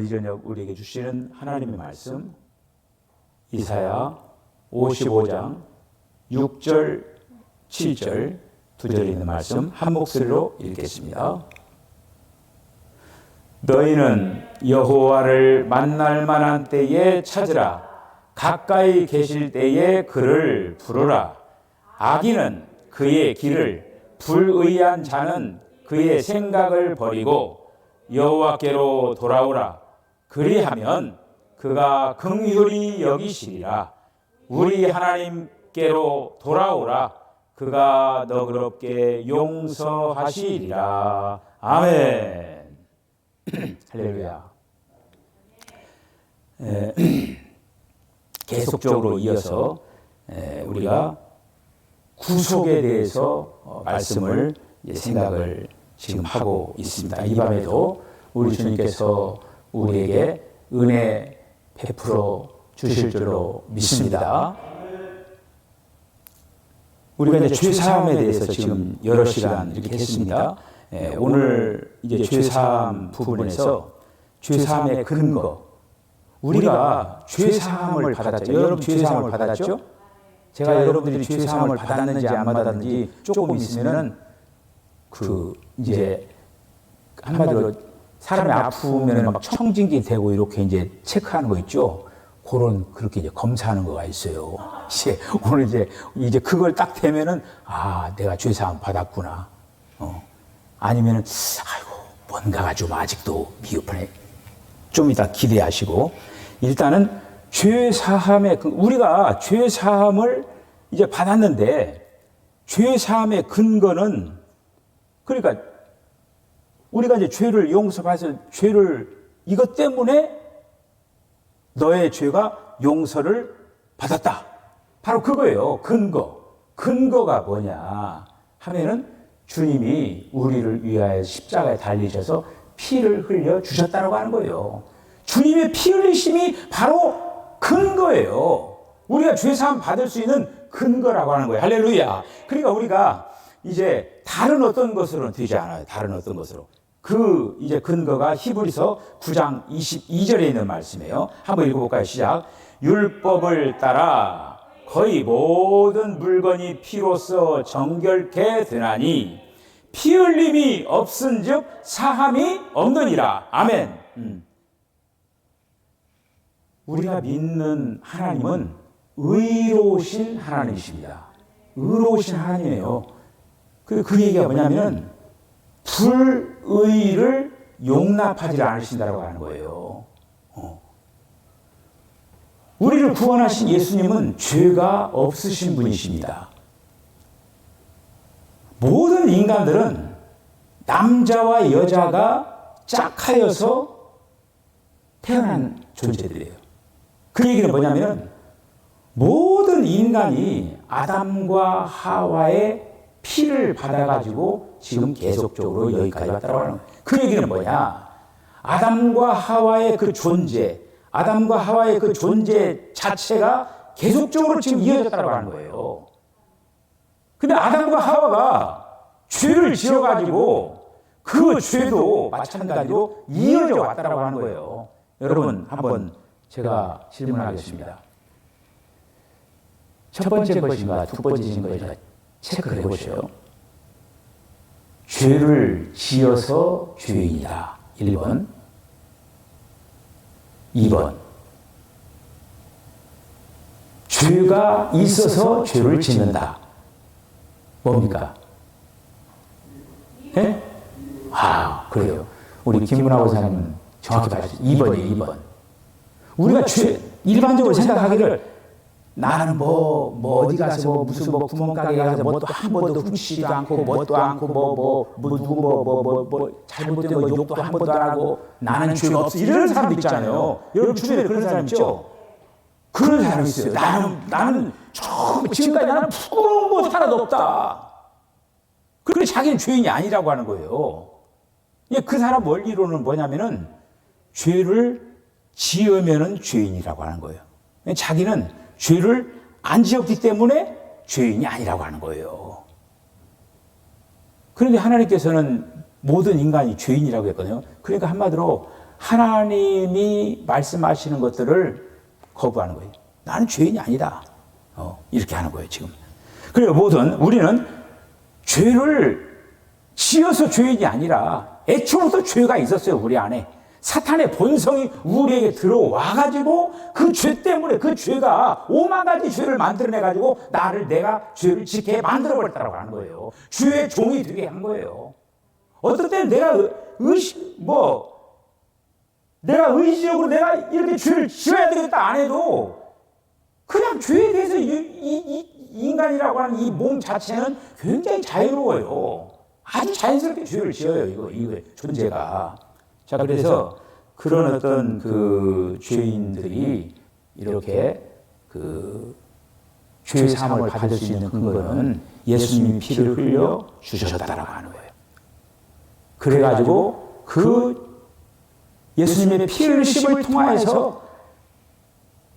오늘 이 저녁 우리에게 주시는 하나님의 말씀 이사야 55장 6절, 7절 두 절에 있는 말씀 한 목소리로 읽겠습니다. 너희는 여호와를 만날 만한 때에 찾으라. 가까이 계실 때에 그를 부르라. 악인은 그의 길을, 불의한 자는 그의 생각을 버리고 여호와께로 돌아오라. 그리하면 그가 긍휼히 여기시리라. 우리 하나님께로 돌아오라. 그가 너그럽게 용서하시리라. 아멘. 할렐루야. 계속적으로 이어서 우리가 구속에 대해서 말씀을 생각을 지금 하고 있습니다. 이 밤에도 우리 주님께서 우리에게 은혜 베풀어 주실 줄로 믿습니다. 우리가 이제 죄사함에 대해서 지금 여러 시간 이렇게 했습니다. 오늘 이제 죄사함 부분에서 죄사함의 근거, 우리가 죄사함을 받았죠. 여러분 죄사함을 받았죠? 제가 여러분들이 죄사함을 받았는지 안 받았는지 조금 있으면은 이제 한마디로 사람이 아프면 막 청진기 대고 이렇게 이제 체크하는 거 있죠. 그렇게 이제 검사하는 거가 있어요. 이제 오늘 이제 그걸 딱 되면은 내가 죄사함 받았구나. 아니면은 아이고 뭔가가 좀 아직도 미흡하네. 좀 이따 기대하시고 일단은 죄사함의 우리가 죄사함을 이제 받았는데 죄사함의 근거는 그러니까 우리가 이제 죄를 용서받을 죄를 이것 때문에 너의 죄가 용서를 받았다. 바로 그거예요. 근거가 뭐냐 하면은 주님이 우리를 위하여 십자가에 달리셔서 피를 흘려 주셨다고 하는 거예요. 주님의 피 흘리심이 바로 근거예요. 우리가 죄사함 받을 수 있는 근거라고 하는 거예요. 할렐루야. 그러니까 우리가 이제 다른 어떤 것으로는 되지 않아요. 다른 어떤 것으로. 이제 근거가 히브리서 9장 22절에 있는 말씀이에요. 한번 읽어볼까요? 시작. 율법을 따라 거의 모든 물건이 피로써 정결케 되나니 피 흘림이 없은즉 사함이 없느니라. 아멘. 우리가 믿는 하나님은 의로우신 하나님이십니다. 의로우신 하나님이에요. 그 얘기가 뭐냐면 불의를 용납하지 않으신다고 하는 거예요. 우리를 구원하신 예수님은 죄가 없으신 분이십니다. 모든 인간들은 남자와 여자가 짝하여서 태어난 존재들이에요. 그 얘기는 뭐냐면 모든 인간이 아담과 하와의 피를 받아가지고 지금 계속적으로 여기까지 왔다고 하는 거예요. 그 얘기는 뭐냐? 아담과 하와의 그 존재, 아담과 하와의 그 존재 자체가 계속적으로 지금 이어졌다고 하는 거예요. 근데 아담과 하와가 죄를 지어가지고 그 죄도 마찬가지로 이어져 왔다고 하는 거예요. 여러분 한번 제가 질문하겠습니다. 첫 번째 것인가 두 번째인 것인가 체크를 해보세요. 죄를 지어서 죄인이다. 1번. 2번. 죄가 있어서 죄를 짓는다. 뭡니까? 네? 그래요. 우리 김문하 원사님은 정확히 말하시죠. 2번이에요. 2번. 우리가 일반적으로 생각하기를 나는 어디 가서 무슨 구멍가게 가서 또 한 번도 훔치지도 않고 뭣도 않고 누구 잘못된 거 욕도 한 번도 안 하고 나는 죄가 없어 이런 사람 있잖아요. 여러분 주변에 그런 사람 있죠? 그런 사람이 있어요. 나는 지금까지 나는 부끄러운 거 하나도 없다. 그런데 자기는 죄인이 아니라고 하는 거예요. 그 사람 원리로는 뭐냐면은 죄를 지으면은 죄인이라고 하는 거예요. 자기는 죄를 안 지었기 때문에 죄인이 아니라고 하는 거예요. 그런데 하나님께서는 모든 인간이 죄인이라고 했거든요. 그러니까 한마디로 하나님이 말씀하시는 것들을 거부하는 거예요. 나는 죄인이 아니다. 이렇게 하는 거예요, 지금. 그래요, 뭐든 우리는 죄를 지어서 죄인이 아니라 애초부터 죄가 있었어요, 우리 안에. 사탄의 본성이 우리에게 들어와가지고 그 죄 때문에 그 죄가 오만 가지 죄를 만들어내가지고 내가 죄를 짓게 만들어버렸다고 하는 거예요. 죄의 종이 되게 한 거예요. 어떤 때는 내가 의지적으로 내가 이렇게 죄를 지어야 되겠다 안 해도 그냥 죄에 대해서 이 인간이라고 하는 이 몸 자체는 굉장히 자유로워요. 아주 자연스럽게 죄를 지어요, 이거 존재가. 자, 그래서 그런 어떤 그 죄인들이 이렇게 그 죄 사함을 받을 수 있는 근거는 예수님이 피를 흘려 주셨다라고 하는 거예요. 그래가지고 그 예수님의 피를 흘리심을 통하여서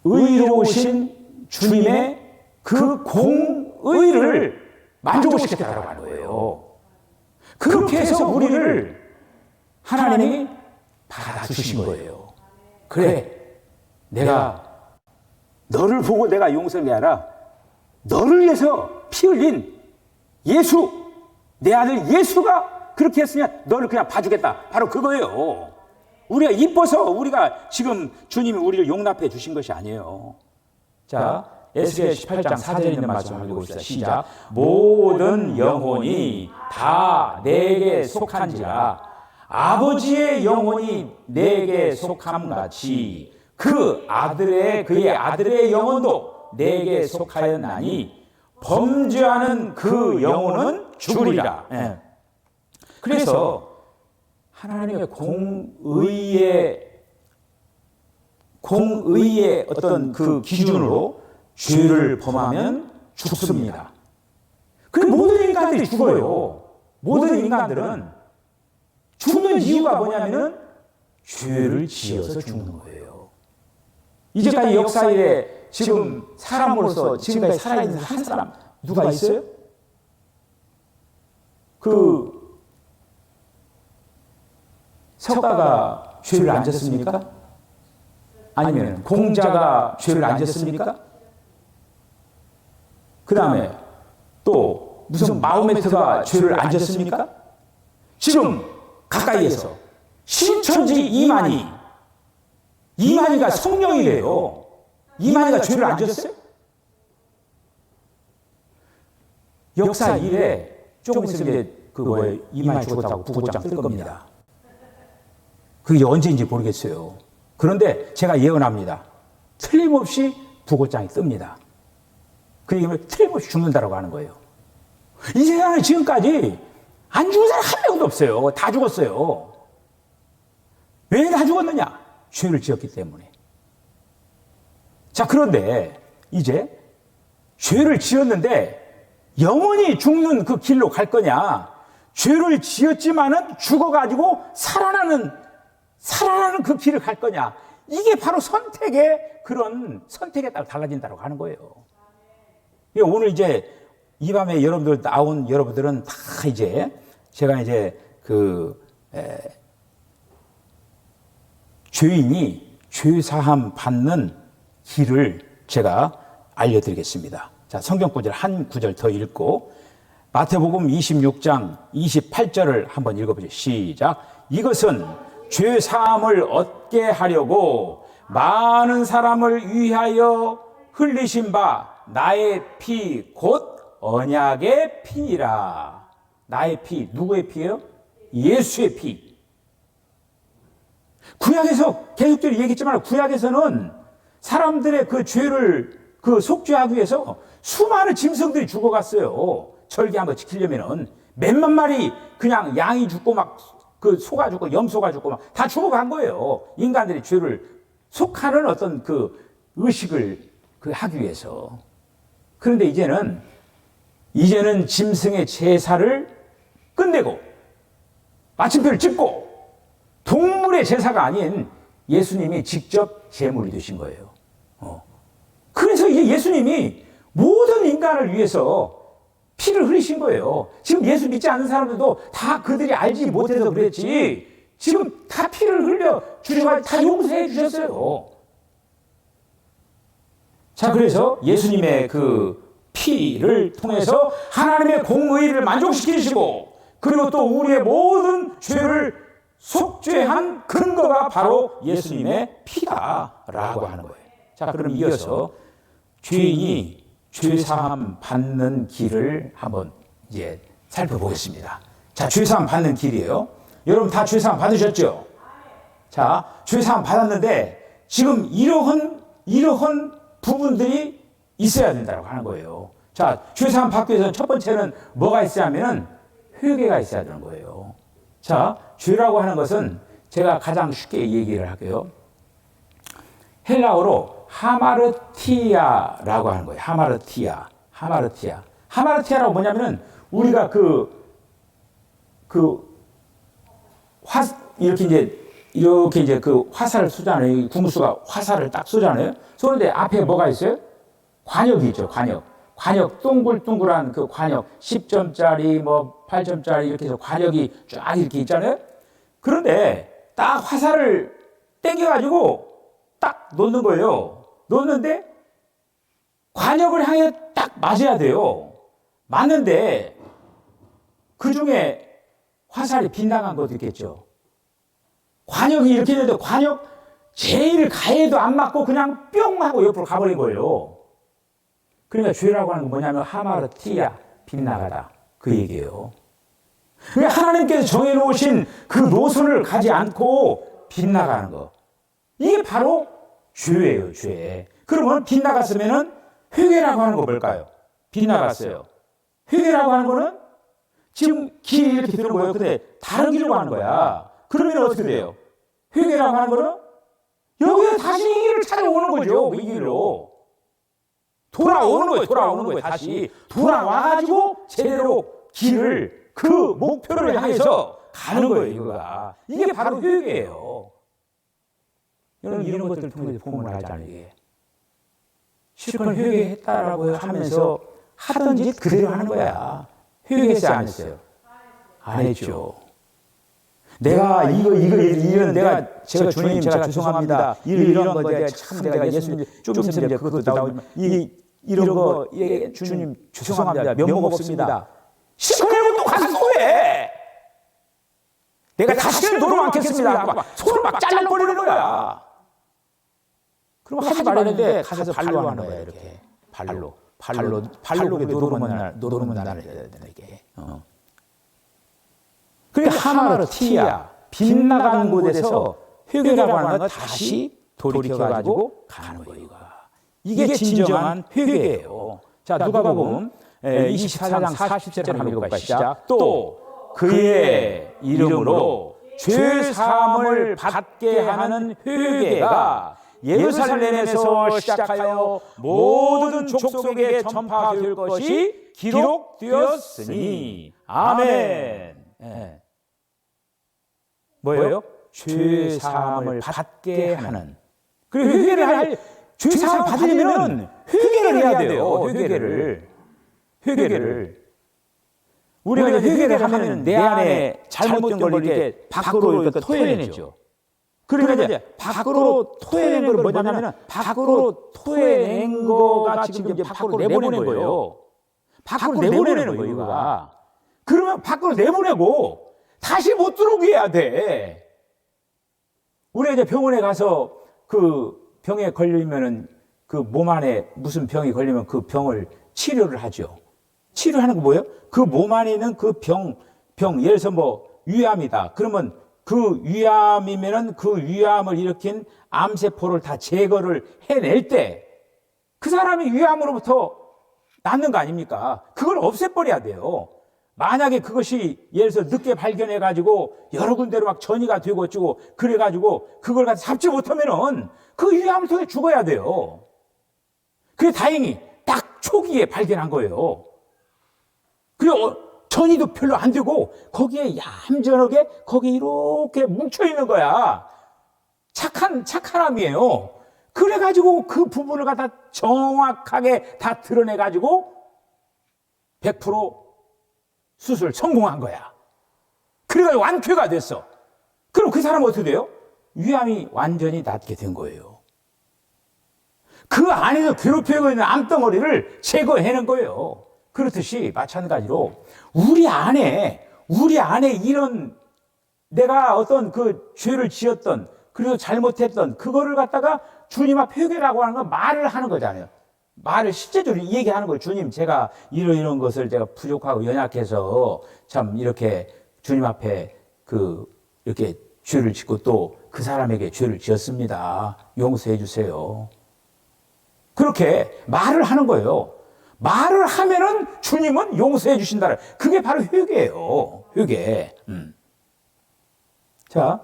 의로우신 주님의 그 공의를 만족시켰다라고 하는 거예요. 그렇게 해서 우리를 하나님이 받아주신 거예요. 그래, 내가 너를 보고 내가 용서한 게 아니라 너를 위해서 피 흘린 예수, 내 아들 예수가 그렇게 했으냐 너를 그냥 봐주겠다. 바로 그거예요. 우리가 이뻐서 우리가 지금 주님이 우리를 용납해 주신 것이 아니에요. 자, 에스겔 18장 4절에 있는 말씀 한번 읽어봅시다. 시작. 모든 영혼이 다 내게 속한지라 아버지의 영혼이 내게 속함같이 그의 아들의 영혼도 내게 속하였나니 범죄하는 그 영혼은 죽으리라. 그래서 하나님의 공의의 어떤 그 기준으로 죄를 범하면 죽습니다. 그 모든 인간들이 죽어요. 모든 인간들은 죽는 이유가 뭐냐면은 죄를 지어서 죽는 거예요. 이제까지 역사에 지금 사람으로서 지금까지 살아있는 한 사람 누가 있어요? 그 석가가 죄를 안 졌습니까? 아니면 공자가 죄를 안 졌습니까? 그 다음에 또 무슨 마호메트가 죄를 안 졌습니까? 지금 가까이에서 신천지 이만희가 성령이래요. 이만희가 죄를 안 졌어요? 역사 이래 조금 있으면 이만희 죽었다고 부고장 뜰 겁니다. 그게 언제인지 모르겠어요. 그런데 제가 예언합니다. 틀림없이 부고장이 뜹니다. 그 얘기는 틀림없이 죽는다라고 하는 거예요. 이 세상에 지금까지 안 죽은 사람 한 명도 없어요. 다 죽었어요. 왜 다 죽었느냐? 죄를 지었기 때문에. 자, 그런데 이제 죄를 지었는데 영원히 죽는 그 길로 갈 거냐? 죄를 지었지만은 죽어가지고 살아나는 그 길을 갈 거냐? 이게 바로 그런 선택에 따라 달라진다고 하는 거예요. 오늘 이제 이 밤에 여러분들 나온 여러분들은 다 이제 제가 이제 죄인이 죄사함 받는 길을 제가 알려드리겠습니다. 자, 성경 구절 한 구절 더 읽고 마태복음 26장 28절을 한번 읽어보죠. 시작. 이것은 죄사함을 얻게 하려고 많은 사람을 위하여 흘리신 바 나의 피 곧 언약의 피니라. 나의 피, 누구의 피예요? 예수의 피. 구약에서 계속적으로 얘기했지만 구약에서는 사람들의 그 죄를 속죄하기 위해서 수많은 짐승들이 죽어갔어요. 절기 한번 지키려면은 몇만 마리 그냥 양이 죽고 막 소가 죽고 염소가 죽고 막 다 죽어간 거예요. 인간들이 죄를 속하는 어떤 그 의식을 하기 위해서. 그런데 이제는 짐승의 제사를 끝내고 마침표를 찍고 동물의 제사가 아닌 예수님이 직접 제물이 되신 거예요. 그래서 이제 예수님이 모든 인간을 위해서 피를 흘리신 거예요. 지금 예수 믿지 않는 사람들도 다 그들이 알지 못해서 그랬지 지금 다 피를 흘려 주셔서 다 용서해 주셨어요. 자, 그래서 예수님의 그 피를 통해서 하나님의 공의를 만족시키시고, 그리고 또 우리의 모든 죄를 속죄한 근거가 바로 예수님의 피다라고 하는 거예요. 자, 그럼 이어서 죄인이 죄사함 받는 길을 한번 이제 살펴보겠습니다. 자, 죄사함 받는 길이에요. 여러분 다 죄사함 받으셨죠? 자, 죄사함 받았는데 지금 이러한 부분들이 있어야 된다고 하는 거예요. 자, 죄사함 받기 위해서는 첫 번째는 뭐가 있어야 하면은 회개가 있어야 되는 거예요. 자, 죄라고 하는 것은 제가 가장 쉽게 얘기를 할게요. 헬라어로 하마르티아라고 하는 거예요. 하마르티아라고 뭐냐면은 우리가 이렇게 이제 그 화살을 쏘잖아요. 궁수가 화살을 딱 쏘잖아요. 쏘는데 앞에 뭐가 있어요? 관역이 있죠. 관역 동글동글한 그 관역 10점짜리 뭐 8점짜리 이렇게 해서 관역이 쫙 이렇게 있잖아요. 그런데 딱 화살을 땡겨가지고 딱 놓는 거예요. 놓는데 관역을 향해 딱 맞아야 돼요. 맞는데 그 중에 화살이 빗나간 것도 있겠죠. 관역이 이렇게 있는데 관역 제일 가해도 안 맞고 그냥 뿅 하고 옆으로 가버린 거예요. 그러니까 죄라고 하는 건 뭐냐면 하마르티아, 빗나가다, 그 얘기예요. 그러니까 하나님께서 정해놓으신 그 노선을 가지 않고 빗나가는 거, 이게 바로 죄예요. 죄. 그러면 빗나갔으면은 회개라고 하는 거 뭘까요? 빗나갔어요. 회개라고 하는 거는 지금 길이 이렇게 되는 거예요. 근데 다른 길로 가는 거야. 그러면 어떻게 돼요? 회개라고 하는 거는 여기에 다시 이 길을 찾아오는 거죠. 이 길로. 돌아오는 거예요. 다시. 돌아와가지고 제대로 길을, 그 목표를 향해서 가는 거예요, 이거가. 이게 바로 회개예요. 여러분, 이런 것들을 통해서 복음을 알잖아요, 이게. 실컷 회개했다라고 하면서 하던 짓 그대로 하는 거야. 회개했어요, 안 했어요? 안 했죠. 내가 제가 주님, 제가 죄송합니다. 이런 거 내가 예수님 좀 있으면 그것도 나오지만 이런 거 주님 죄송합니다. 면목 없습니다. 시커매고 또 가서 소해. 내가 다시는 노름 않겠습니다. 손을 막 잘라버리는 거야. 그럼 하지 말았는데 가서 발로 하는 거야, 이렇게. 발로 노름은 나를 해야 되는 게. 그러니까 하마르티아, 빗나가는 곳에서 회개라고 하는 건 다시 돌이켜가지고 가는 거예요. 이게 진정한 회개예요. 자, 누가복음 24장 40절 한번 읽어볼까요? 시작. 또 그의 이름으로 죄 사함을 받게 하는 회개가 예루살렘에서 시작하여 모든 족속에게 전파될 것이 기록되었으니 아멘. 네. 뭐예요? 죄 사함을 받게 하는. 그리고 죄 사함 받으려면 회개를 해야 돼요. 회개를. 우리가 회개를 하면 내 안에 잘못된 걸 이렇게 밖으로 이렇게 토해내죠. 그러니까 이제 밖으로 토해낸 걸 뭐냐면 밖으로 토해낸 거가 지금 이제 밖으로 내보낸 거예요. 밖으로 내보내는 거예요, 이거가. 그러면 밖으로 내보내고 다시 못 들어오게 해야 돼. 우리가 이제 병원에 가서 그 병에 걸리면은 그 몸 안에 무슨 병이 걸리면 그 병을 치료를 하죠. 치료하는 거 뭐예요? 그 몸 안에 있는 그 병, 예를 들어서 뭐 위암이다. 그러면 그 위암이면은 그 위암을 일으킨 암세포를 다 제거를 해낼 때 그 사람이 위암으로부터 낫는 거 아닙니까? 그걸 없애버려야 돼요. 만약에 그것이 예를 들어서 늦게 발견해가지고 여러 군데로 막 전이가 되고 어쩌고 그래가지고 그걸 갖다 잡지 못하면은 그 위암을 통해 죽어야 돼요. 그래 다행히 딱 초기에 발견한 거예요. 그리고 전이도 별로 안 되고 거기에 얌전하게 거기 이렇게 뭉쳐있는 거야. 착한 암이에요. 그래가지고 그 부분을 갖다 정확하게 다 드러내가지고 100% 수술 성공한 거야. 그래가지고 완쾌가 됐어. 그럼 그 사람은 어떻게 돼요? 위암이 완전히 낫게 된 거예요. 그 안에서 괴롭히고 있는 암덩어리를 제거해낸 거예요. 그렇듯이 마찬가지로 우리 안에 이런 내가 어떤 그 죄를 지었던 그리고 잘못했던 그거를 갖다가 주님 앞 회개라고 하는 건 말을 하는 거잖아요. 말을 실제적으로 얘기하는 거예요. 주님, 제가 이런 것을 제가 부족하고 연약해서 참 이렇게 주님 앞에 이렇게 죄를 짓고 또 그 사람에게 죄를 지었습니다. 용서해 주세요. 그렇게 말을 하는 거예요. 말을 하면은 주님은 용서해 주신다. 그게 바로 회개예요. 회개. 자,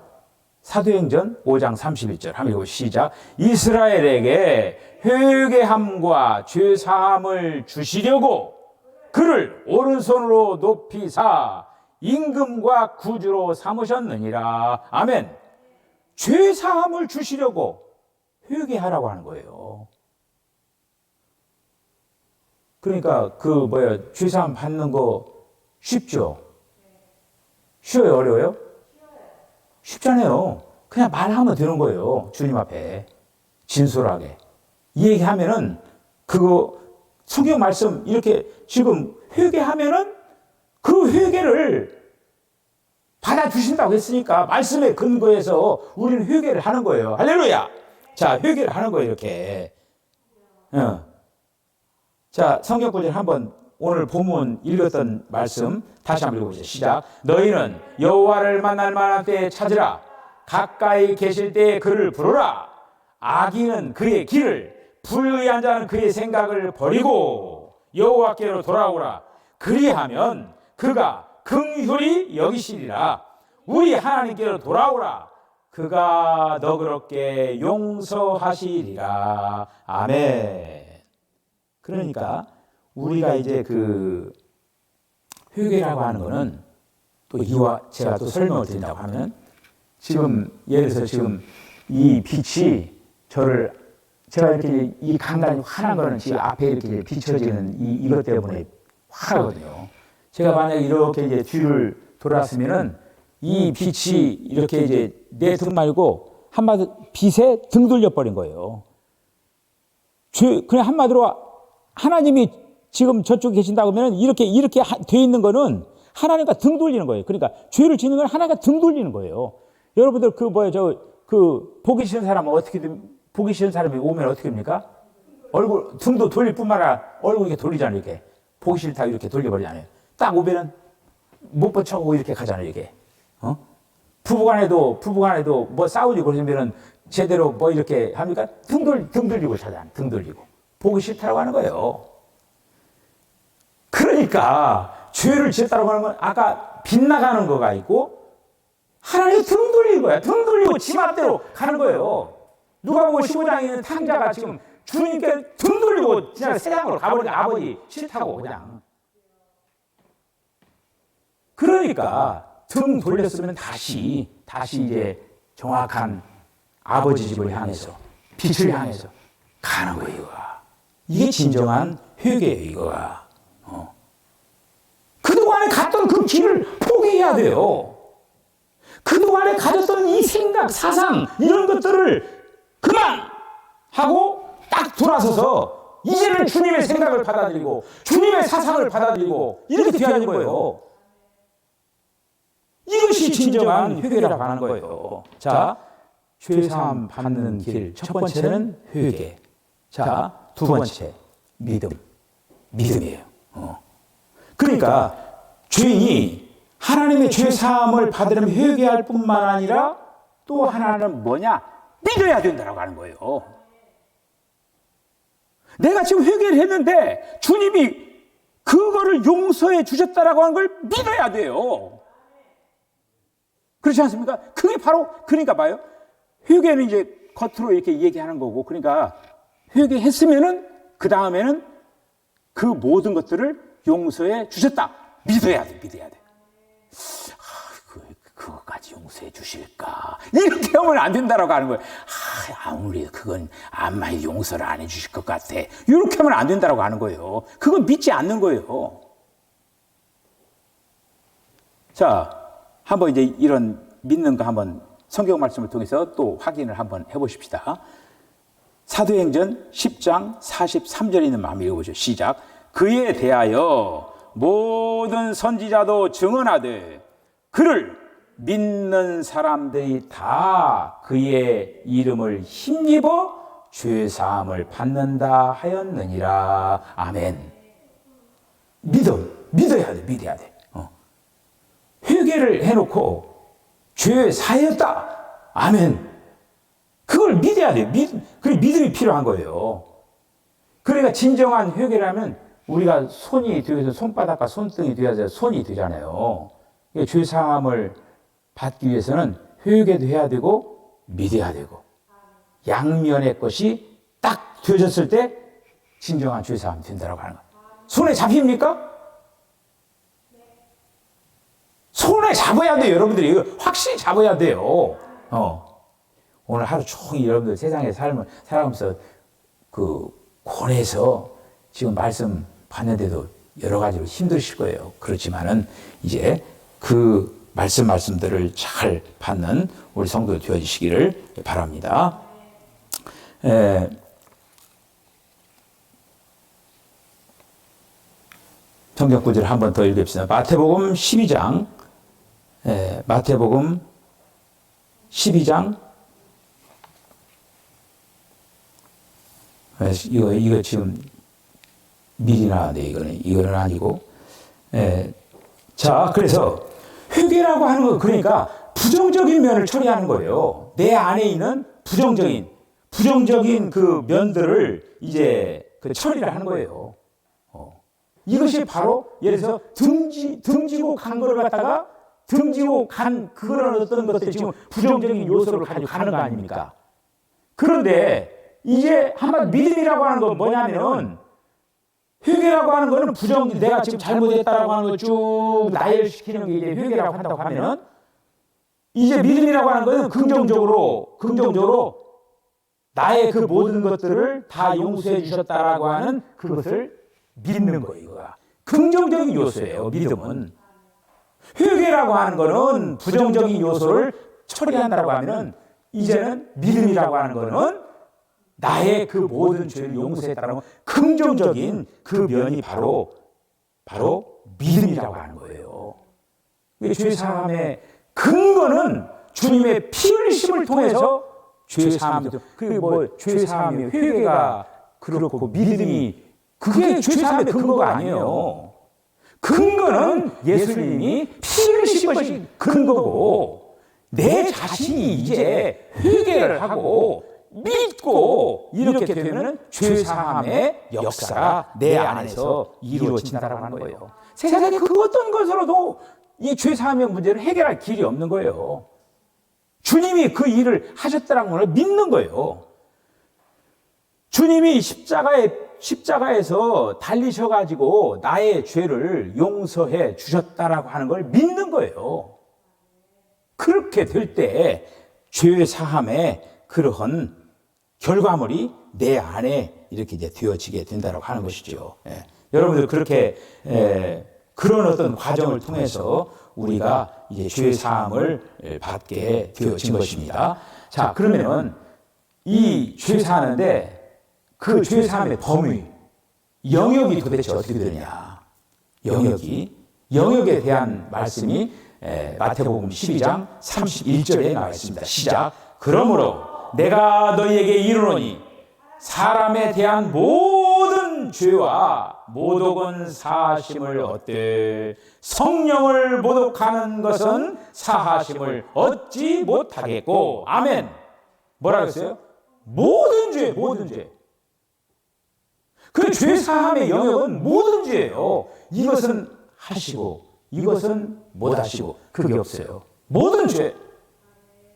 사도행전 5장 31절 한번 읽어보시죠. 시작. 이스라엘에게 회개함과 죄사함을 주시려고 그를 오른손으로 높이사 임금과 구주로 삼으셨느니라. 아멘. 죄사함을 주시려고 회개하라고 하는 거예요. 그러니까 죄사함 받는 거 쉽죠? 쉬워요? 어려워요? 쉽잖아요. 그냥 말하면 되는 거예요. 주님 앞에. 진솔하게. 이 얘기하면은, 성경 말씀 이렇게 지금 회개하면은 그 회개를 받아주신다고 했으니까 말씀에 근거해서 우리는 회개를 하는 거예요. 할렐루야! 자, 회개를 하는 거예요, 이렇게. 자, 성경 구절 한번 오늘 본문 읽었던 말씀 다시 한번 읽어보세요. 시작. 너희는 여호와를 만날 만한 때에 찾으라. 가까이 계실 때에 그를 부르라. 악인은 그의 길을, 불의한 자는 그의 생각을 버리고 여호와께로 돌아오라. 그리하면 그가 긍휼히 여기시리라. 우리 하나님께로 돌아오라. 그가 너그럽게 용서하시리라. 아멘. 그러니까 우리가 이제 회개라고 하는 거는 또 이와 제가 또 설명을 드린다고 하면 지금 예를 들어서 지금 이 빛이 제가 이렇게 이 강단이 환한 거는 지금 앞에 이렇게 비춰지는 이것 때문에 화하거든요. 제가 만약에 이렇게 이제 뒤를 돌았으면은 이 빛이 이렇게 이제 내 등 말고 한마디로 빛에 등 돌려버린 거예요. 그냥 한마디로 하나님이 지금 저쪽에 계신다고 하면 이렇게 돼 있는 거는 하나님과 등 돌리는 거예요. 그러니까 죄를 짓는 건 하나님과 등 돌리는 거예요. 여러분들 보기 싫은 사람은 보기 싫은 사람이 오면 어떻게 합니까? 등도 돌릴 뿐만 아니라 얼굴 이렇게 돌리잖아요, 이렇게. 보기 싫다고 이렇게 돌려버리잖아요. 딱 오면은 못 버쳐고 이렇게 가잖아요, 이게. 부부간에도 뭐 싸우지 그러면은 제대로 뭐 이렇게 합니까? 등 돌리고 자잖아요, 등 돌리고. 보기 싫다고 하는 거예요. 그러니까 죄를 지었다고 하는 건 아까 빗나가는 거가 있고 하나님 등 돌리는 거야. 등 돌리고 지 맘대로 가는 거예요. 누가복음 15장에 있는 탕자가 지금 주님께 등 돌리고 그냥 세상으로 가버리니까 아버지 싫다고 그냥. 그러니까 등 돌렸으면 다시 이제 정확한 아버지 집을 향해서 빛을 향해서 가는 거예요. 이거가. 이게 진정한 회개예요. 이거가. 그동안에 갔던 그 길을 포기해야 돼요. 그동안에 가졌던 이 생각, 사상 이런 것들을 그만하고 딱 돌아서서 이제는 주님의 생각을 받아들이고 주님의 사상을 받아들이고 이렇게 돼야 하는 거예요. 이것이 진정한 회개라고 하는 거예요. 자, 죄사함 받는 길. 첫 번째는 회개. 자, 두 번째, 믿음이에요. 그러니까 죄인이 하나님의 죄사함을 받으려면 회개할 뿐만 아니라 또 하나는 뭐냐? 믿어야 된다고 하는 거예요. 내가 지금 회개를 했는데 주님이 그거를 용서해 주셨다라고 하는 걸 믿어야 돼요. 그렇지 않습니까? 그게 바로, 그러니까 봐요. 회개는 이제 겉으로 이렇게 얘기하는 거고, 그러니까 회개했으면은 그 다음에는 그 모든 것들을 용서해 주셨다. 믿어야 돼. 그거까지 용서해 주실까? 이렇게 하면 안 된다라고 하는 거예요. 아무리 그건 아마 용서를 안 해 주실 것 같아. 이렇게 하면 안 된다라고 하는 거예요. 그건 믿지 않는 거예요. 자, 한번 이제 이런 믿는 거 한번 성경 말씀을 통해서 또 확인을 한번 해보십시다. 사도행전 10장 43절에 있는 마음 읽어보죠. 시작. 그에 대하여 모든 선지자도 증언하되 그를 믿는 사람들이 다 그의 이름을 힘입어 죄사함을 받는다 하였느니라. 아멘. 믿어야 돼. 회개를 해놓고 죄 사했다. 아멘. 그걸 믿어야 돼. 그 믿음이 필요한 거예요. 그러니까 진정한 회개라면 우리가 손이 되어서 손바닥과 손등이 되어서 손이 되잖아요. 죄 사함을 받기 위해서는 회개도 해야 되고 믿어야 되고 양면의 것이 딱 되어졌을 때 진정한 죄 사함이 된다고 하는 거예요. 손에 잡힙니까? 손에 잡아야 돼요, 여러분들이. 이거 확실히 잡아야 돼요. 오늘 하루 종일 여러분들 세상의 삶을 살아가면서 고뇌해서 지금 말씀 봤는데도 여러 가지로 힘드실 거예요. 그렇지만은 이제 그 말씀들을 잘 받는 우리 성도 되어주시기를 바랍니다. 성경 구절을 한 번 더 읽읍시다. 마태복음 12장, 마태복음 12장, 이거 지금 미리 나왔는데 이거는 아니고. 자, 그래서 회개라고 하는 거, 그러니까 부정적인 면을 처리하는 거예요. 내 안에 있는 부정적인 그 면들을 이제 처리를 하는 거예요. 이것이 바로 예를 들어서 등지고 간 거를 갖다가 등지고 간 그런 어떤 것들 지금 부정적인 요소를 가지고 가는 거 아닙니까? 그런데 이제 한마디 믿음이라고 하는 건 뭐냐면 회개라고 하는 거는 내가 지금 잘못했다라고 하는 걸 쭉 나열시키는 게 이제 회개라고 한다고 하면은 이제 믿음이라고 하는 거는 긍정적으로 나의 그 모든 것들을 다 용서해 주셨다라고 하는 그것을 믿는 거예요. 이거가 긍정적인 요소예요. 믿음은. 회개라고 하는 거는 부정적인 요소를 처리한다고 하면은 이제는 믿음이라고 하는 거는 나의 그 모든 죄를 용서했다는 긍정적인 그 면이 바로 믿음이라고 하는 거예요. 죄사함의 근거는 주님의 피 흘리심을 통해서 죄사함, 그리고 죄사함의 회개가 그렇고 믿음이 그게 죄사함의 근거가 아니에요. 근거는 예수님이 피 흘리신 것이 근거고 내 자신이 이제 회개를 하고 믿고 이렇게 되면 죄사함의 역사가 내 안에서 이루어진다라고 하는 거예요. 세상에 그 어떤 것으로도 이 죄사함의 문제를 해결할 길이 없는 거예요. 주님이 그 일을 하셨다는 걸 믿는 거예요. 주님이 십자가에서 달리셔가지고 나의 죄를 용서해 주셨다라고 하는 걸 믿는 거예요. 그렇게 될 때 죄사함의 그러한 결과물이 내 안에 이렇게 이제 되어지게 된다고 하는 것이죠. 여러분들 그렇게 그런 어떤 과정을 통해서 우리가 이제 죄 사함을 받게 되어진 것입니다. 자, 그러면은 이 죄 사하는데 그 죄 사함의 범위, 영역이 도대체 어떻게 되느냐? 영역에 대한 말씀이 마태복음 12장 31절에 나와 있습니다. 시작. 그러므로 내가 너희에게 이르노니 사람에 대한 모든 죄와 모독은 사하심을 얻되 성령을 모독하는 것은 사하심을 얻지 못하겠고. 아멘. 뭐라고 했어요? 모든 죄. 그 죄 사함의 영역은 모든 죄예요. 이것은 하시고 이것은 못 하시고 그게 없어요. 모든 죄.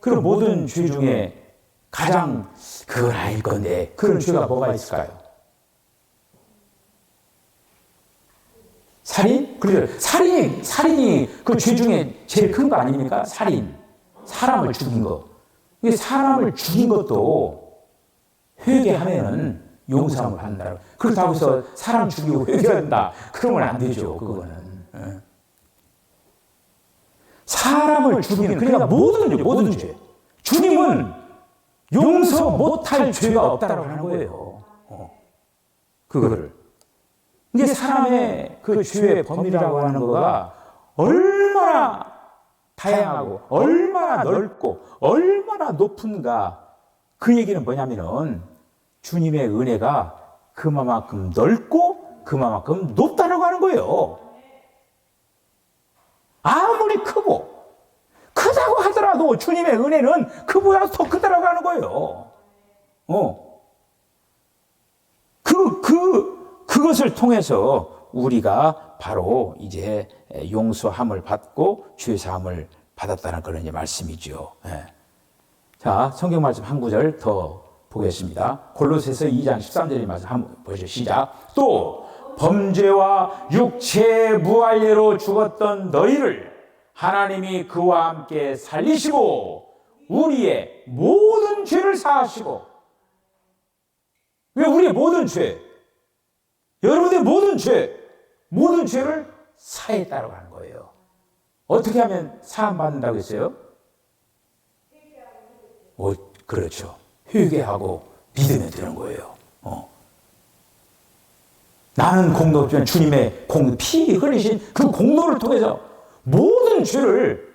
그럼 모든 죄 중에 가장 그걸 알 건데 그런 죄가 뭐가 있을까요? 살인? 그래요. 살인이 그 죄 중에 제일 큰 거 아닙니까? 살인. 사람을 죽인 거. 이게 사람을 죽인 것도 회개하면은 용서함을 받는다. 그렇다고 해서 사람 죽이고 회개한다. 그러면 안 되죠. 그거는. 사람을 죽이는, 그러니까 모든 죄. 주님은 용서 못할 죄가 없다고 하는 거예요. 그거를. 이게 사람의 그 죄의 범위라고 하는 거가 얼마나 다양하고 얼마나 넓고 얼마나 높은가. 그 얘기는 뭐냐면은 주님의 은혜가 그만큼 넓고 그만큼 높다라고 하는 거예요. 아무리 크다고 하더라도 주님의 은혜는 그보다 더 크다라고 하는 거예요. 그것을 통해서 우리가 바로 이제 용서함을 받고 죄사함을 받았다는 그런 말씀이죠. 자, 성경 말씀 한 구절 더 보겠습니다. 골로새서 2장 13절의 말씀 한번 보시죠. 시작. 또 범죄와 육체의 무할례로 죽었던 너희를 하나님이 그와 함께 살리시고 우리의 모든 죄를 사하시고. 왜 우리의 모든 죄? 여러분의 모든 죄를 사했다고 하는 거예요. 어떻게 하면 사함 받는다고 했어요? 그렇죠. 회개하고 믿으면 되는 거예요. 나는 공도 없지만 주님의 피 흘리신 그 공로를 통해서 모든 죄를,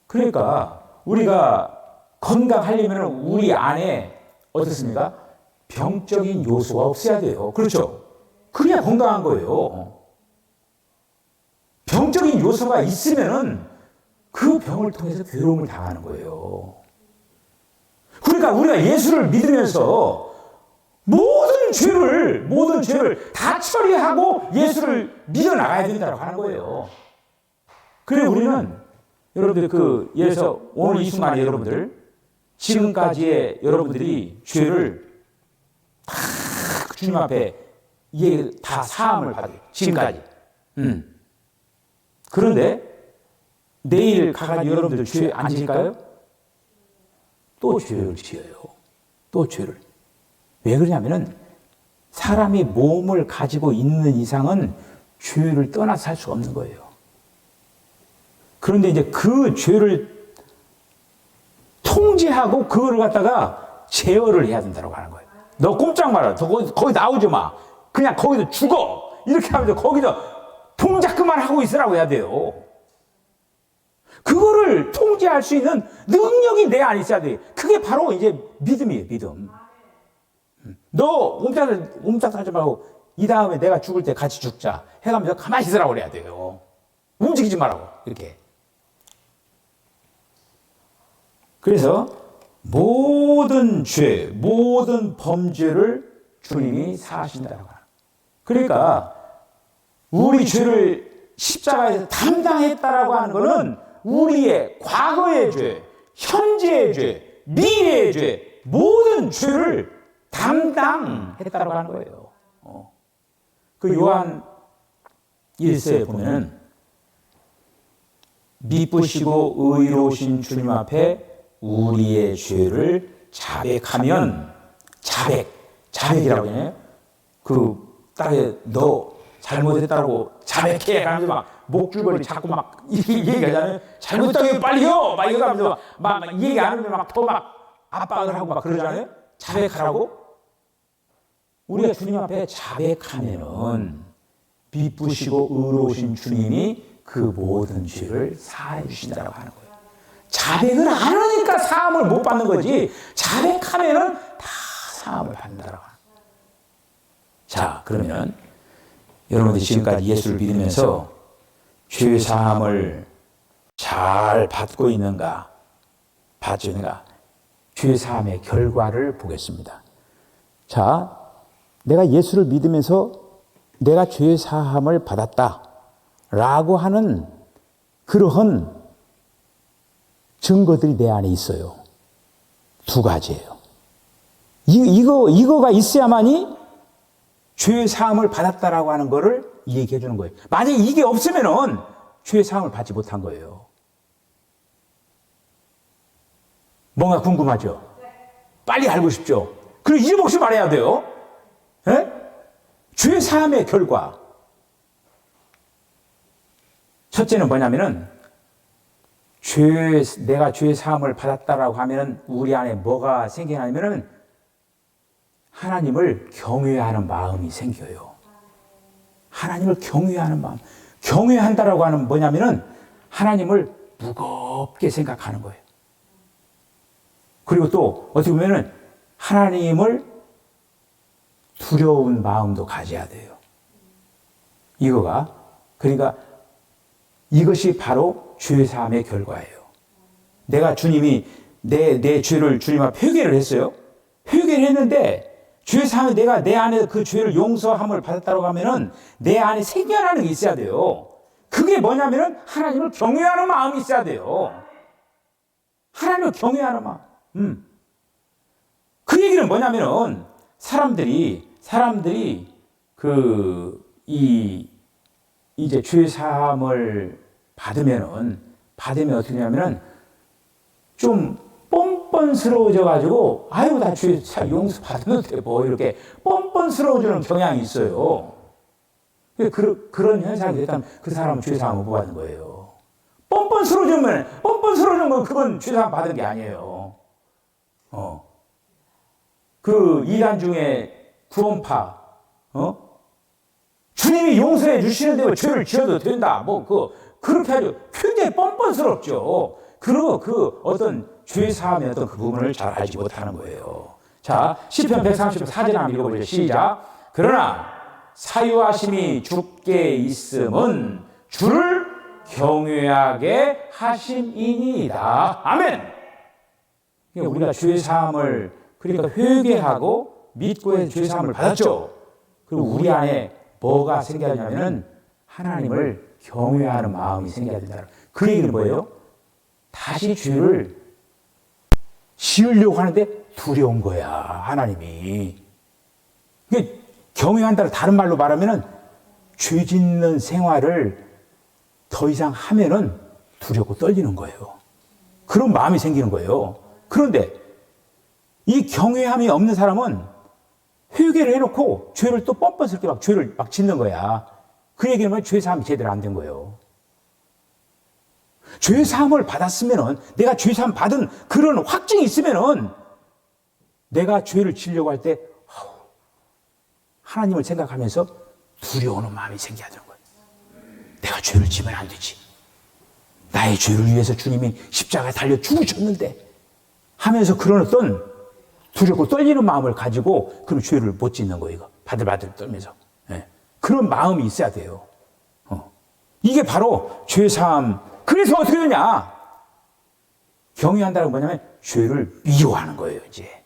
그러니까 우리가 건강하려면 우리 안에 어떻습니까? 병적인 요소가 없어야 돼요. 그렇죠? 그래야 건강한 거예요. 병적인 요소가 있으면은 그 병을 통해서 괴로움을 당하는 거예요. 그러니까 우리가 예수를 믿으면서 모든 죄를 다 처리하고 예수를 믿어 나가야 된다고 하는 거예요. 그래 우리는 여러분들 예를 들어서 오늘 이 순간에 여러분들 지금까지의 여러분들이 죄를 다 주님 앞에 이게 다 사함을 받아요. 지금까지. 그런데 내일 가가지고 여러분들 죄 안 지을까요? 또 죄를 지어요. 또 죄를. 왜 그러냐면은 사람이 몸을 가지고 있는 이상은 죄를 떠나서 살 수가 없는 거예요. 그런데 이제 그 죄를 통제하고 그거를 갖다가 제어를 해야 된다고 하는 거예요. 너 꼼짝 마라. 너 거기 나오지 마. 그냥 거기서 죽어. 이렇게 하면서 거기서 동작만 하고 있으라고 해야 돼요. 그거를 통제할 수 있는 능력이 내 안에 있어야 돼. 그게 바로 이제 믿음이에요, 믿음. 너 옴짝하지 말고 이 다음에 내가 죽을 때 같이 죽자 해가면서 가만히 있으라고 그래야 돼요. 움직이지 말라고. 이렇게. 그래서 모든 죄, 모든 범죄를 주님이 사하신다고 하는. 그러니까 우리 죄를 십자가에서 담당했다라고 하는 것은 우리의 과거의 죄, 현재의 죄, 미래의 죄, 모든 죄를 담당했다라고 하는 거예요. 그 요한 1서에 보면은 미쁘시고 의로우신 주님 앞에 우리의 죄를 자백하면, 자백이라고 해요. 그 딸에 너 잘못했다고 자백해 가면서 막 목줄거리 자꾸 막 얘기하잖아요. 잘못했다고 빨리요! 막 이거 하면서 막 얘기 안 하면 막 더 막 압박을 하고 막 그러잖아요. 자백하라고? 우리가 주님 앞에 자백하면은 미쁘시고 의로우신 주님이 그 모든 죄를 사해 주신다고 하는 거예요. 자백을 안 하니까 사함을 못 받는 거지. 자백하면은 다 사함을 받는다고 하는 거예요. 자, 그러면 여러분들이 지금까지 예수를 믿으면서 죄 사함을 잘 받고 있는가? 받지 있는가? 죄 사함의 결과를 보겠습니다. 자, 내가 예수를 믿으면서 내가 죄 사함을 받았다라고 하는 그러한 증거들이 내 안에 있어요. 두 가지예요. 이거가 있어야만이 죄 사함을 받았다라고 하는 거를 얘기해 주는 거예요. 만약에 이게 없으면은 죄 사함을 받지 못한 거예요. 뭔가 궁금하죠? 빨리 알고 싶죠? 그리고 잊어먹지 말아야 돼요. 예? 죄 사함의 결과. 첫째는 뭐냐면은 내가 죄 사함을 받았다라고 하면 우리 안에 뭐가 생기냐면은 하나님을 경외하는 마음이 생겨요. 하나님을 경외하는 마음. 경외한다라고 하는 뭐냐면은 하나님을 무겁게 생각하는 거예요. 그리고 또 어떻게 보면은 하나님을 두려운 마음도 가져야 돼요. 그러니까 이것이 바로 죄 사함의 결과예요. 내가 주님이 내 죄를 주님 앞에 회개를 했어요. 회개를 했는데 죄 사함에 내가 내 안에 그 죄를 용서함을 받았다고 하면은 내 안에 생겨나는 게 있어야 돼요. 그게 뭐냐면은 하나님을 경외하는 마음이 있어야 돼요. 하나님을 경외하는 마음. 그 얘기는 뭐냐면은 사람들이 이제 죄 사함을 받으면 어떻게 하냐면은 좀 뻔뻔스러워져 가지고 아유 나 죄 용서 받으면 돼 뭐 이렇게 뻔뻔스러워지는 경향이 있어요. 그런 현상이 됐다면 그 사람은 죄 사함을 못 받는 거예요. 뻔뻔스러워지면 그건 죄 사함 받은 게 아니에요. 그 이단 중에 구원파 주님이 용서해 주시는데 왜 죄를 지어도 된다. 그렇게 하죠. 굉장히 뻔뻔스럽죠. 그리고 그 어떤 죄 사함의 어떤 그 부분을 잘 알지 못하는 거예요. 자, 시편 134절 한번 읽어보죠. 시작. 그러나 사유하심이 주께 있음은 주를 경외하게 하심이니이다. 아멘. 우리가 죄 사함을 그러니까 회개하고 믿고 해서 죄 사함을 받았죠. 그리고 우리 안에 뭐가 생겨야 하냐면은 하나님을 경외하는 마음이 생겨야 된다. 그 얘기는 뭐예요? 다시 죄를 지으려고 하는데 두려운 거야, 하나님이. 경외한다는 다른 말로 말하면은 죄 짓는 생활을 더 이상 하면은 두렵고 떨리는 거예요. 그런 마음이 생기는 거예요. 그런데 이 경외함이 없는 사람은 회개를 해놓고 죄를 또 뻔뻔스럽게 죄를 짓는 거야. 그 얘기는 죄 사함이 제대로 안 된 거예요. 죄 사함을 받았으면은 내가 죄 사함 받은 그런 확증이 있으면은 내가 죄를 지으려고 할 때 하나님을 생각하면서 두려워하는 마음이 생겨야 되는 거예요. 내가 죄를 지면 안 되지. 나의 죄를 위해서 주님이 십자가에 달려 죽으셨는데 하면서 그런 어떤 두렵고 떨리는 마음을 가지고 그런 죄를 못 짓는 거예요. 이거. 바들바들 떨면서. 네. 그런 마음이 있어야 돼요. 이게 바로 죄 사함. 그래서 어떻게 되냐? 경외한다는 건 뭐냐면 죄를 미워하는 거예요, 이제.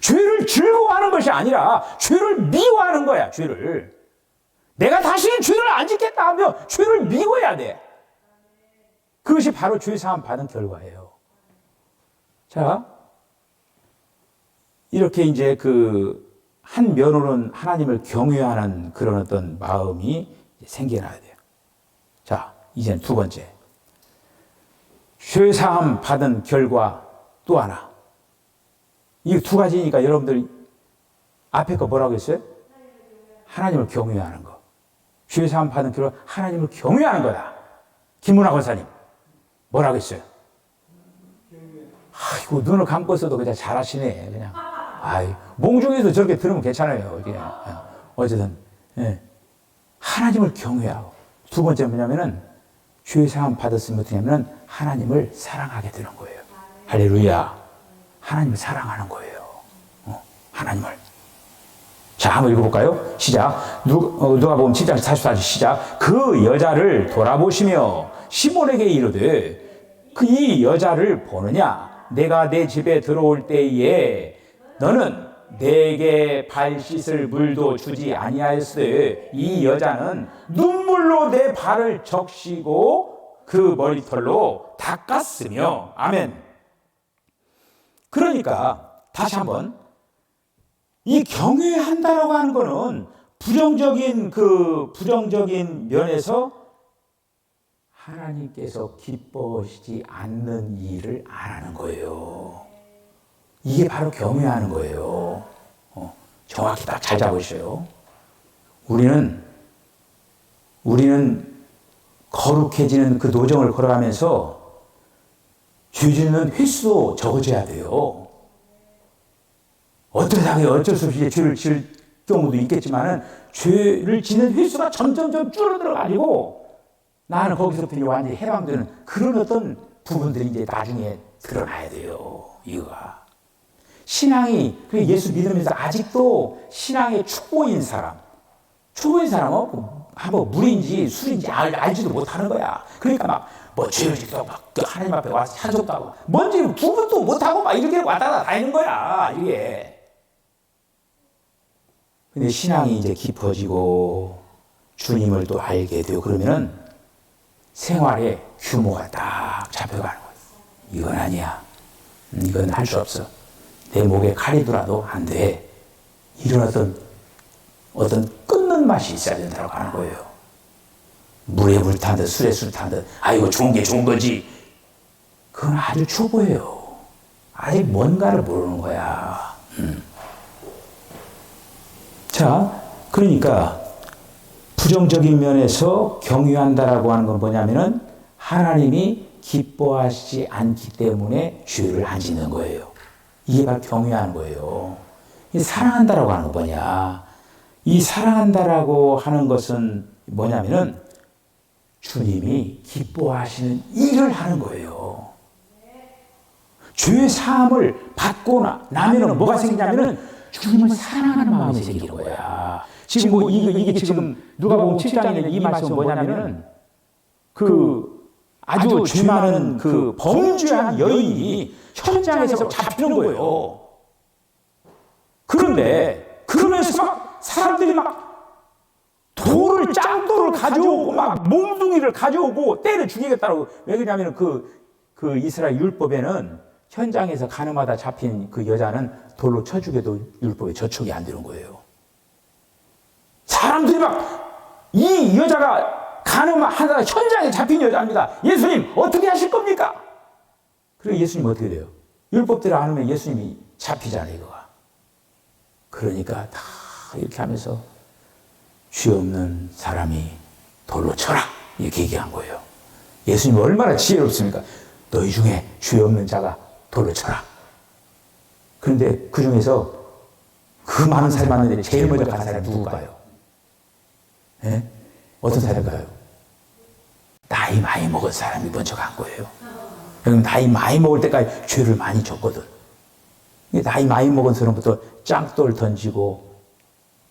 죄를 즐거워하는 것이 아니라 죄를 미워하는 거야, 죄를. 내가 다시는 죄를 안 짓겠다 하며 죄를 미워해야 돼. 그것이 바로 죄 사함 받은 결과예요. 자, 이렇게 이제 한 면으로는 하나님을 경외하는 그런 어떤 마음이 생겨나야 돼요. 자, 이제 두 번째. 죄 사함 받은 결과 또 하나. 이 두 가지니까 여러분들 앞에 거 뭐라고 했어요? 하나님을 경외하는 거. 죄 사함 받은 결과 하나님을 경외하는 거다. 김문화 권사님 뭐라고 했어요? 아이고 눈을 감고서도 그냥 잘하시네. 그냥 몽중에서 저렇게 들으면 괜찮아요. 그냥. 어쨌든 하나님을 경외하고 두 번째 뭐냐면은 죄 사함 받았으면 어떻게 하냐면 하나님을 사랑하게 되는 거예요. 할렐루야. 하나님을 사랑하는 거예요. 하나님을. 자, 한번 읽어볼까요? 시작. 누가복음 7장 44절 시작. 그 여자를 돌아보시며 시몬에게 이르되 이 여자를 보느냐? 내가 내 집에 들어올 때에 너는 내게 발 씻을 물도 주지 아니하였으되 이 여자는 눈물로 내 발을 적시고 그 머리털로 닦았으며. 아멘. 그러니까 다시 한번 이 경외한다라고 하는 거는 부정적인 면에서 하나님께서 기뻐하시지 않는 일을 안 하는 거예요. 이게 바로 경외하는 거예요. 정확히 딱 잘 잡으셔요. 우리는 거룩해지는 그 노정을 걸어가면서 죄 짓는 횟수도 적어져야 돼요. 어떤 사람이 어쩔 수 없이 죄를 지을 경우도 있겠지만은 죄를 짓는 횟수가 점점점 줄어들어가지고 나는 거기서부터 이제 완전히 해방되는 그런 어떤 부분들이 이제 나중에 드러나야 돼요. 이거가. 신앙이, 예수 믿으면서 아직도 신앙의 초보인 사람은 한번 물인지 술인지 알지도 못하는 거야. 그러니까 막, 죄를 짓고 막 하나님 앞에 와서 찬송도 하고, 뭔지 구분도 못하고 막 이렇게 왔다 갔다 다니는 거야, 이게. 근데 신앙이 이제 깊어지고, 주님을 또 알게 되고, 그러면은 생활의 규모가 딱 잡혀가는 거야. 이건 아니야. 이건 할 수 없어. 내 목에 칼이 들어도 안 돼. 이런 어떤 끊는 맛이 있어야 된다고 하는 거예요. 물에 물 탄 듯, 술에 술 탄 듯, 이거 좋은 게 좋은 거지. 그건 아주 초보예요. 아직 뭔가를 모르는 거야. 자, 그러니까 부정적인 면에서 경유한다라고 하는 건 뭐냐면은 하나님이 기뻐하시지 않기 때문에 죄를 안 짓는 거예요. 이게 바로 경유하는 거예요. 이 사랑한다라고 하는 거 뭐냐? 이 사랑한다라고 하는 것은 뭐냐면은 주님이 기뻐하시는 일을 하는 거예요. 죄의 사함을 받고 나면은 뭐가 생기냐면은 주님을 사랑하는 마음이 생기는 거야. 지금 이게 지금 누가복음 7장에 있는 이 말씀은 뭐냐면은 아주 죄 많은 범죄한 여인이 현장에서 잡히는 거예요. 그런데 그러면서 막 사람들이 막 짱돌을 가져오고 막 몽둥이를 가져오고 때려 죽이겠다고. 왜 그러냐면 그 이스라엘 율법에는 현장에서 가늠하다 잡힌 그 여자는 돌로 쳐 죽여도 율법에 저촉이 안 되는 거예요. 사람들이 막 이 여자가 가늠하다 현장에 잡힌 여자입니다. 예수님 어떻게 하실 겁니까? 그리고 예수님 어떻게 돼요? 율법대로 안 하면 예수님이 잡히잖아요, 이거가. 그러니까 다 이렇게 하면서 죄 없는 사람이 돌로 쳐라 이렇게 얘기한 거예요. 예수님이 얼마나 지혜롭습니까? 너희 중에 죄 없는 자가 돌로 쳐라. 그런데 그 중에서 그 많은 사람이 많은데 제일 먼저 간 사람이 누굴까요? 네? 어떤 사람일까요? 나이 많이 먹은 사람이 먼저 간 거예요. 그럼 나이 많이 먹을 때까지 죄를 많이 졌거든. 나이 많이 먹은 사람부터 짱돌 던지고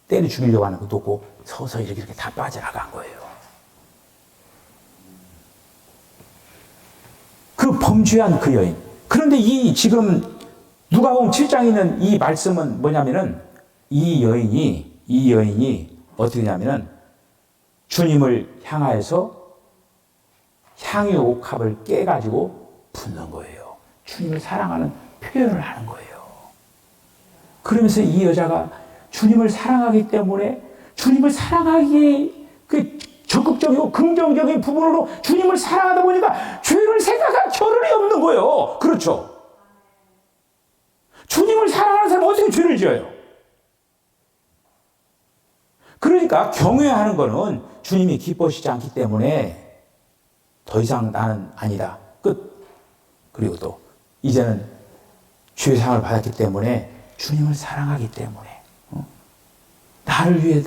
때려 죽이려고 하는 것도 없고 서서히 이렇게 다 빠져나간 거예요. 그 범죄한 그 여인. 그런데 지금 누가복음 7장에 있는 이 말씀은 뭐냐면은 이 여인이 어떻게 되냐면은 주님을 향하여서 향유 옥합을 깨가지고 붓는 거예요. 주님을 사랑하는 표현을 하는 거예요. 그러면서 이 여자가 주님을 사랑하기 때문에 주님을 사랑하기 적극적이고 긍정적인 부분으로 주님을 사랑하다 보니까 죄를 생각할 겨를이 없는 거예요. 그렇죠? 주님을 사랑하는 사람은 어떻게 죄를 지어요? 그러니까 경외하는 거는 주님이 기뻐하시지 않기 때문에 더 이상 나는 아니다. 끝. 그리고 또 이제는 죄상을 받았기 때문에 주님을 사랑하기 때문에 나를 위해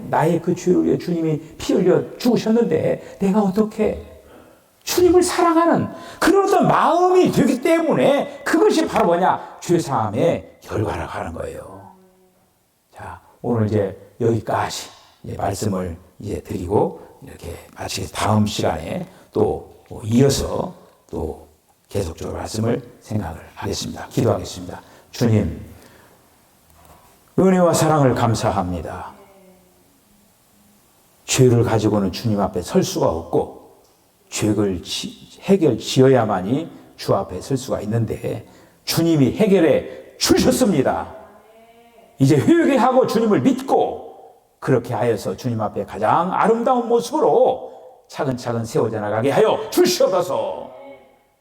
나의 그 죄를 위해 주님이 피 흘려 죽으셨는데 내가 어떻게 주님을 사랑하는 그런 어떤 마음이 되기 때문에 그것이 바로 뭐냐? 죄사함의 결과라고 하는 거예요. 자, 오늘 이제 여기까지 이제 말씀을 이제 드리고 이렇게 마치 다음 시간에 또 이어서 또 계속적으로 말씀을 생각을 하겠습니다. 기도하겠습니다. 주님, 은혜와 사랑을 감사합니다. 죄를 가지고는 주님 앞에 설 수가 없고 죄를 해결 지어야만이 주 앞에 설 수가 있는데 주님이 해결해 주셨습니다. 이제 회개하고 주님을 믿고 그렇게 하여서 주님 앞에 가장 아름다운 모습으로 차근차근 세워져 나가게 하여 주시옵소서.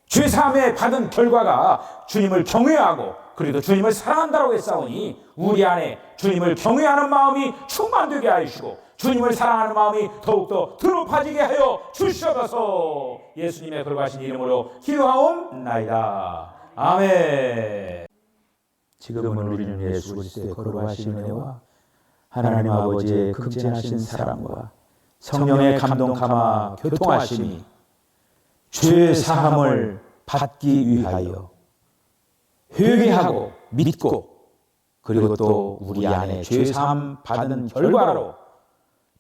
죄사함에 받은 결과가 주님을 경외하고 그리고 주님을 사랑한다고 했사오니 우리 안에 주님을 경외하는 마음이 충만되게 하시고 주님을 사랑하는 마음이 더욱더 드높아지게 하여 주시옵소서. 예수님의 거룩하신 이름으로 기도하옵나이다. 아멘. 지금은 우리는 예수 그리스도의 거룩하신 은혜와 하나님 아버지의 극진하신 사랑과 성령의 감동 감화 교통하심이 죄 사함을 받기 위하여 회개하고 믿고 그리고 또 우리 안에 죄 사함 받은 결과로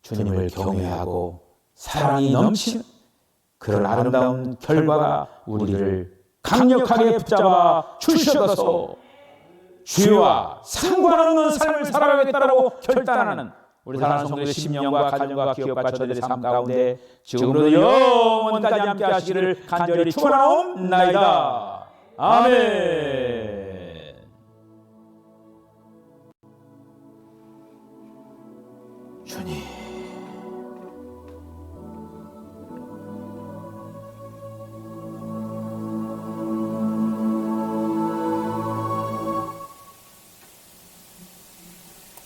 주님을 경외하고 사랑이 넘치는 그런 아름다운 결과가 우리를 강력하게 붙잡아 주셔서 죄와 상관없는 삶을 살아가겠다라고 결단하는 우리 사랑하는 성도의 심령과 가정과 기업과 저들의 삶 가운데 지금으로도 영원까지 함께 하시기를 간절히 축원하옵나이다. 아멘. 주님